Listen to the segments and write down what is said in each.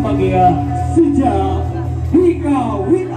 bahagia sejak dikawin.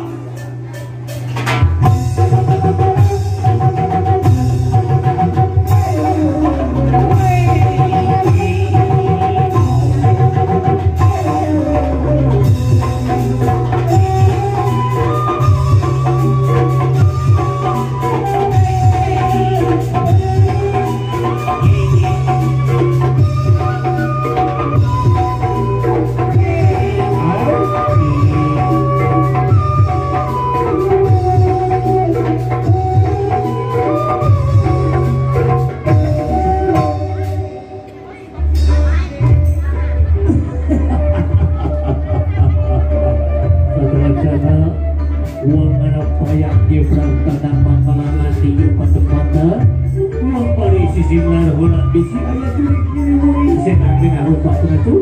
Bisi ayah curi-curi senang dengan rupa itu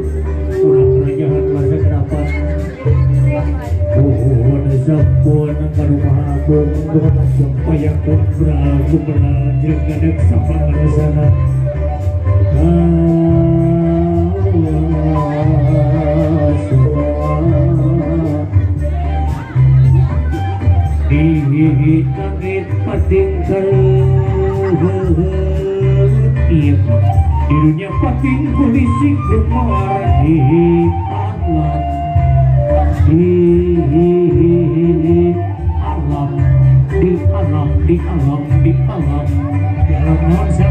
orang kerajaan masa kenapa ada sampun ke rumah aku sampai aku beraku belajar dengan sama ke sana di langit patingkal di dunia pating polisi keluar di alam di alam masa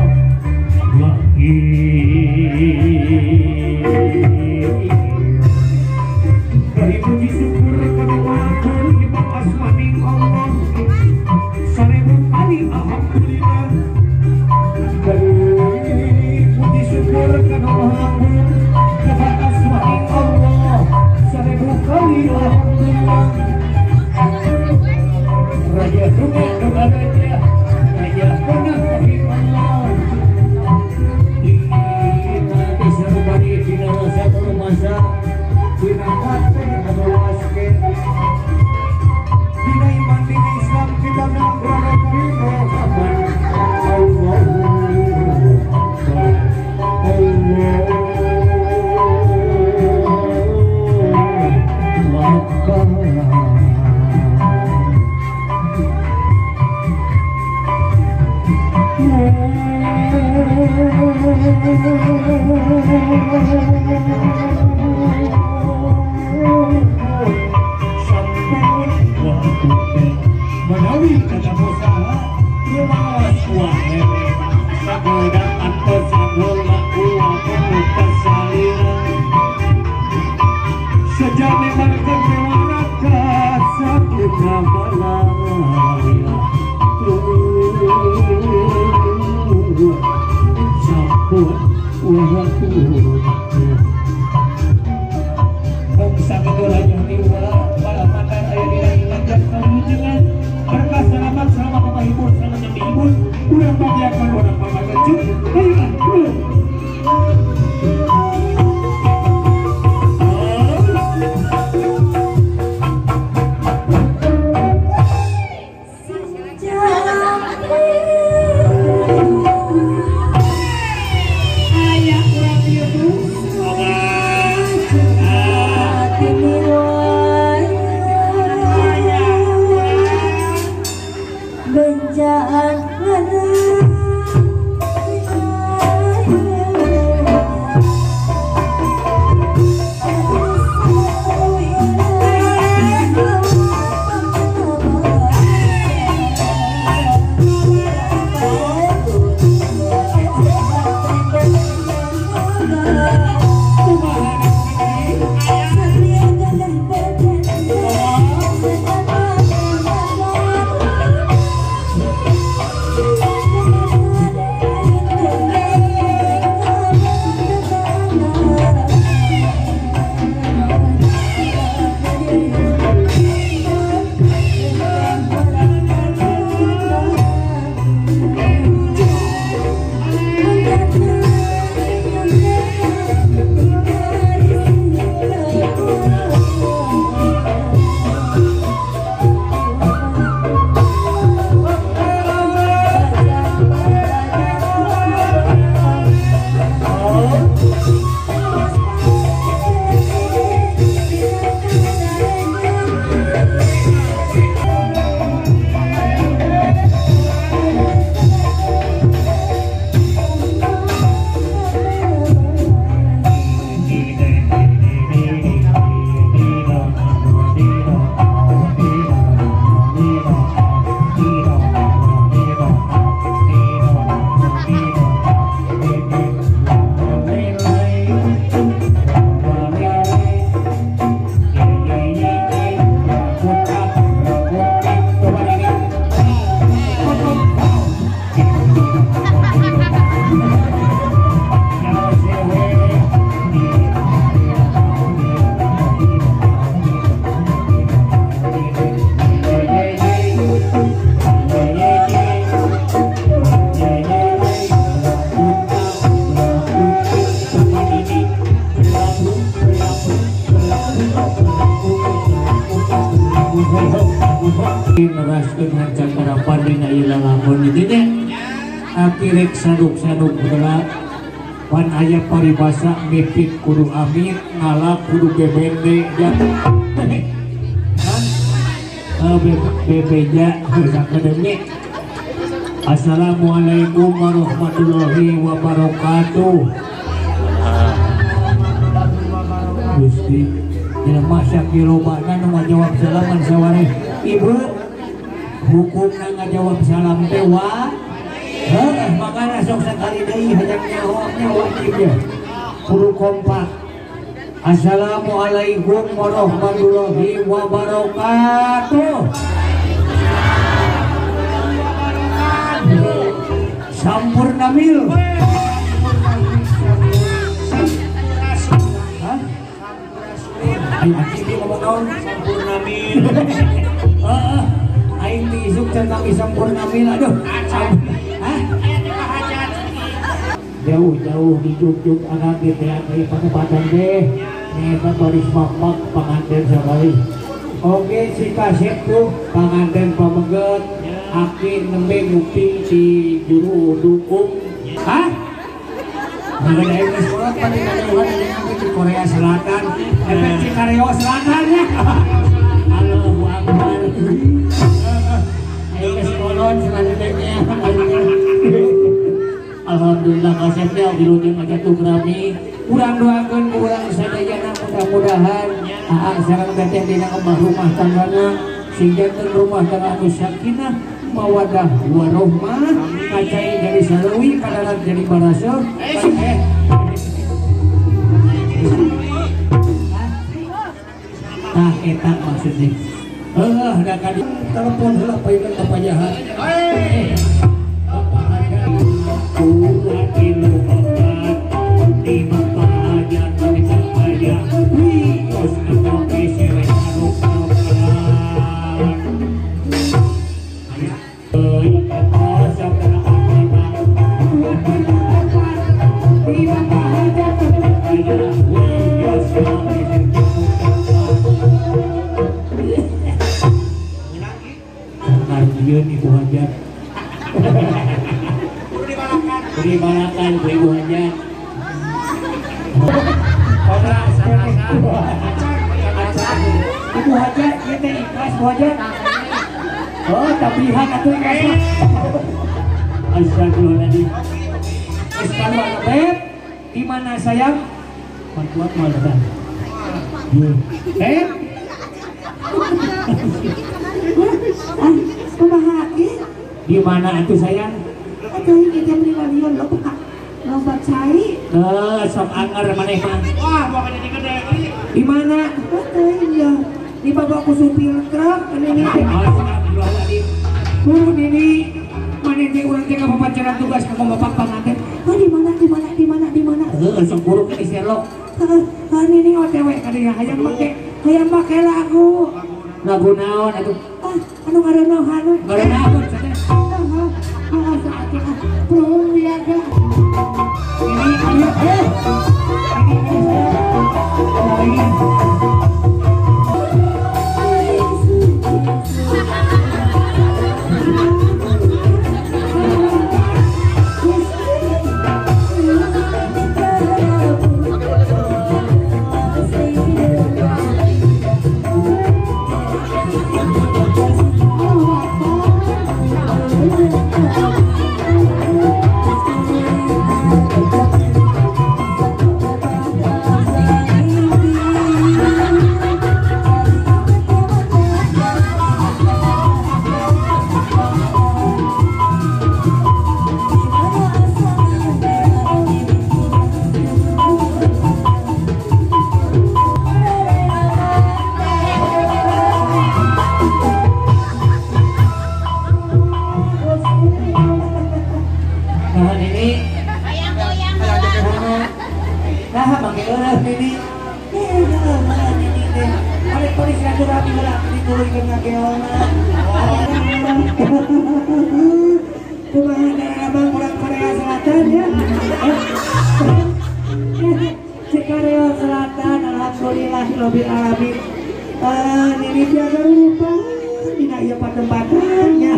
dari puji syukur kepada Imam Asmaning Allah seribu kali alhamdulillah. Puji syukur karena kepada Asmaning Allah seribu kali alhamdulillah. Raja Tuhan doa Raja pernah kafir Allah kita bisa berbagi di satu masa dinamakan atau wasken dina iman dina Islam kita berada di kapan Allah menawi kata usaha luas wae sagodan pesanggul uang kesaliran sejane markan waraka sakit malaya sampun waktu bangsa kedola yang diwa pada makan ayah dilanjut dengan berkah selamat selama bapak ibu selamat yang ibu kurang bagiakan orang bapak kecil ayolah dulu Neraskeun hancan harapan dina ieu lalamun ieu teh. Akhirek saduk-saduk heula pan aya paribasa mipit kudu amin ngalap kudu bebende ya. Bebeja sakadenge. Assalamualaikum warahmatullahi wabarakatuh. Gusti jelema sakilobana nu ngajawab salaman saware ibu hukumna ngajawab salam teh wa makana sok sakali deui hayang nyaho wajib ya kudu kompak. Assalamualaikum warahmatullahi wabarakatuh. Sampurna mil. Aing aktif ngomong naon sampurna mil. Heeh. Aing diisuk tentang sampurna mil aduh. Hah? Jauh-jauh dijuk-juk anak di teatri penempatan deh. Nyata baris mamak pengantin sekali. Oke si kasep tuh pengantin pamengget. Aki nembe nguping di juru dukung. Hah? Nggak ada yang sekolah pada nggak di Korea Selatan. Efek di Korea Selatan ya. Allahu Akbar. Ayo ke sekolah selanjutnya. Alhamdulillah kasepnya dilunjung aja tuh kami. Kurang doakan kurang sadayana mudah-mudahan. Sareng teteh dina kemah rumah tanggana. Sehingga rumah tangga anu sakinah mawadah warohmah kacai jadi salawi kadarat jadi barasa nah eta maksudnya da kali telepon heula paeun ka pajahan apa ada kurang kilo obat di bapak aja di bapak aja terus ngopi sirek anu Ibu Hajat dibalakan Ibu Hajat Ibu Hajat kita ikhlas Bu Hajat oh tablihan atuh ikhlas astagfirullahaladzim sekarang ada beb di mana sayang bantuan mana beb di mana itu sayang? Aduh ini jam 5 lion lo Pak. Lompat cai. Sok anger maneh mah. Wah, mau jadi gede. Di mana? Iya. Di bawah aku supir truk ini. Astagfirullahaladzim. Turun ini. Mana teh urang teh kapapacaran tugas ka bapak panganten. Oh di mana? Sok buruk ini selok. Ini OTW kadinya hayang make lagu. Lagu naon atuh? Anu ngaranna hanu. Ngaranna apa cenah? Promyaga. Abang orang Korea Selatan ya. Korea Selatan alhamdulillahirabbil alamin. Ini dia lupa. Dina ieu patembatannya.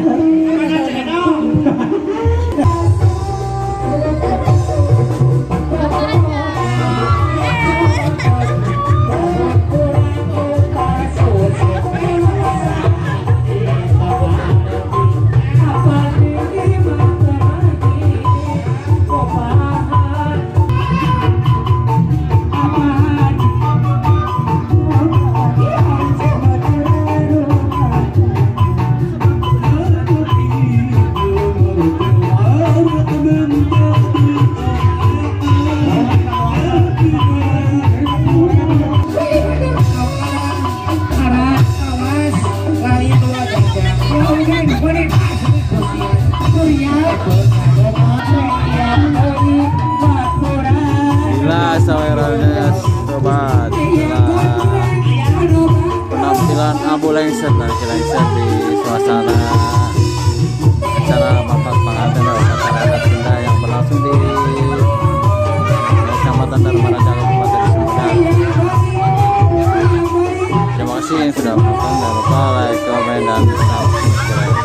Sobat, penampilan Abu Lengser dan Lengser di suasana acara mapak pengantin dan upacara adat Sunda yang berlangsung di Kecamatan Dharmaraja Kabupaten Sumedang. Terima kasih yang sudah menonton, jangan lupa like, komen, dan subscribe.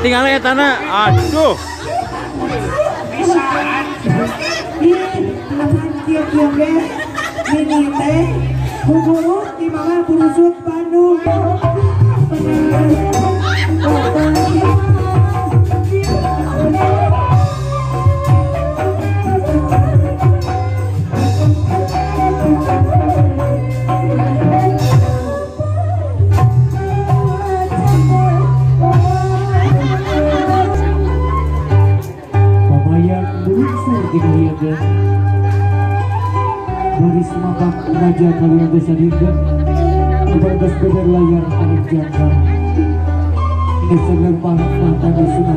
Tinggalnya tanah, aduh. Ini teh bubur di mana burusut Bandung. Baris mapak raja kalian desa hingga Kebatas bedar layar anak jangka. Ini segar panak mata di sungai